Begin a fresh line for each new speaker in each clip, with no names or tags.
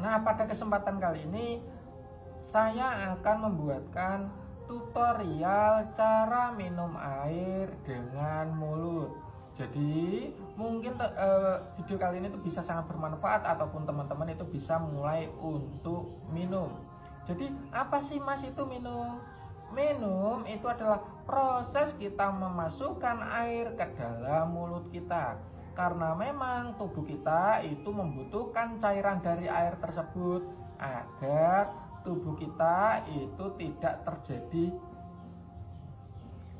Nah, pada kesempatan kali ini saya akan membuatkan tutorial cara minum air dengan mulut. Jadi mungkin video kali ini tuh bisa sangat bermanfaat ataupun teman-teman itu bisa mulai untuk minum. Jadi apa sih Mas itu minum? Minum itu adalah proses kita memasukkan air ke dalam mulut kita. Karena memang tubuh kita itu membutuhkan cairan dari air tersebut agar tubuh kita itu tidak terjadi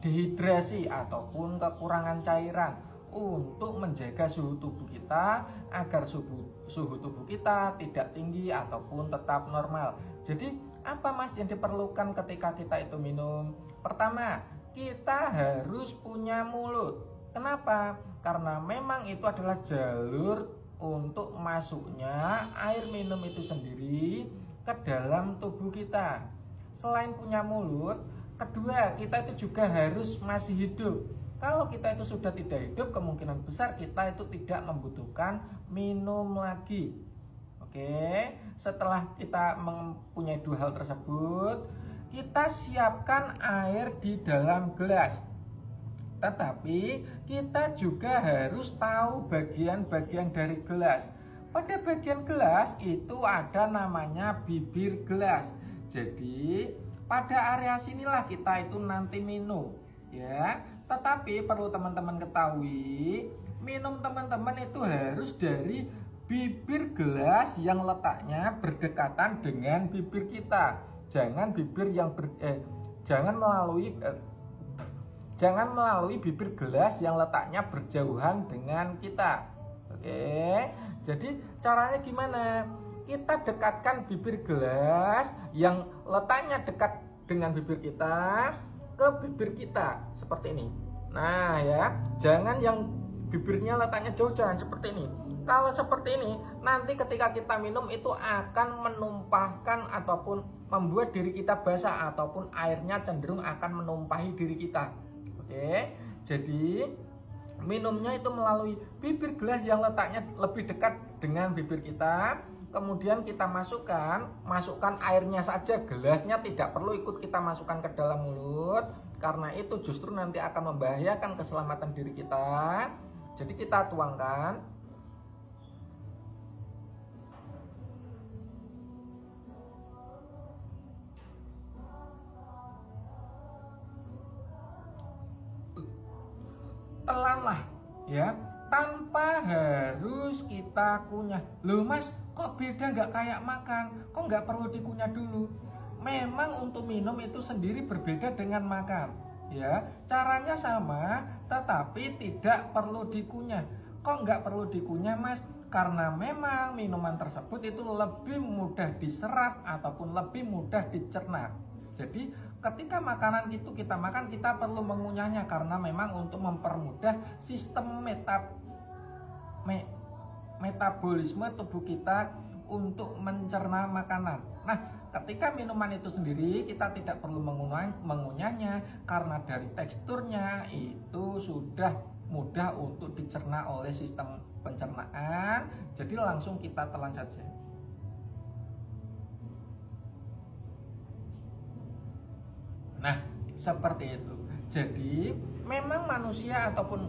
dehidrasi ataupun kekurangan cairan, untuk menjaga suhu tubuh kita agar suhu tubuh kita tidak tinggi ataupun tetap normal. Jadi apa Mas yang diperlukan ketika kita itu minum? Pertama, kita harus punya mulut. Kenapa? Karena memang itu adalah jalur untuk masuknya air minum itu sendiri ke dalam tubuh kita. Selain punya mulut, kedua, kita itu juga harus masih hidup. Kalau kita itu sudah tidak hidup, kemungkinan besar kita itu tidak membutuhkan minum lagi. Oke, setelah kita mempunyai dua hal tersebut, kita siapkan air di dalam gelas. Tetapi kita juga harus tahu bagian-bagian dari gelas. Pada bagian gelas itu ada namanya bibir gelas. Jadi pada area sinilah kita itu nanti minum, ya. Tetapi perlu teman-teman ketahui, minum teman-teman itu harus dari bibir gelas yang letaknya berdekatan dengan bibir kita. Jangan melalui bibir gelas yang letaknya berjauhan dengan kita. Oke. Jadi caranya gimana? Kita dekatkan bibir gelas yang letaknya dekat dengan bibir kita ke bibir kita seperti ini. Nah ya, jangan yang bibirnya letaknya jauh, jangan seperti ini. Kalau seperti ini, nanti ketika kita minum itu akan menumpahkan ataupun membuat diri kita basah, ataupun airnya cenderung akan menumpahi diri kita. Oke, jadi minumnya itu melalui bibir gelas yang letaknya lebih dekat dengan bibir kita. Kemudian kita masukkan airnya saja, gelasnya tidak perlu ikut kita masukkan ke dalam mulut, karena itu justru nanti akan membahayakan keselamatan diri kita. Jadi kita tuangkan. Pelan-lah ya, tanpa harus kita kunyah. Loh Mas, kok beda, nggak kayak makan? Kok nggak perlu dikunyah dulu? Memang untuk minum itu sendiri berbeda dengan makan, ya. Caranya sama, tetapi tidak perlu dikunyah. Kok nggak perlu dikunyah Mas? Karena memang minuman tersebut itu lebih mudah diserap ataupun lebih mudah dicerna. Jadi ketika makanan itu kita makan, kita perlu mengunyahnya karena memang untuk mempermudah sistem metabolisme tubuh kita untuk mencerna makanan. Nah, ketika minuman itu sendiri kita tidak perlu mengunyahnya karena dari teksturnya itu sudah mudah untuk dicerna oleh sistem pencernaan. Jadi langsung kita telan saja. Nah, seperti itu. Jadi memang manusia ataupun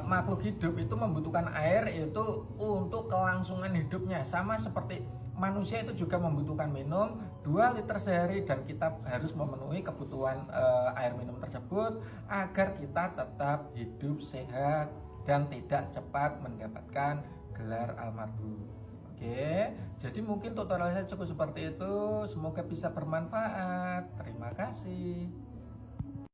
makhluk hidup itu membutuhkan air itu untuk kelangsungan hidupnya. Sama seperti manusia itu juga membutuhkan minum 2 liter sehari, dan kita harus memenuhi kebutuhan air minum tersebut agar kita tetap hidup sehat dan tidak cepat mendapatkan gelar almarhum. Oke, jadi mungkin tutorial saya cukup seperti itu. Semoga bisa bermanfaat. Terima kasih.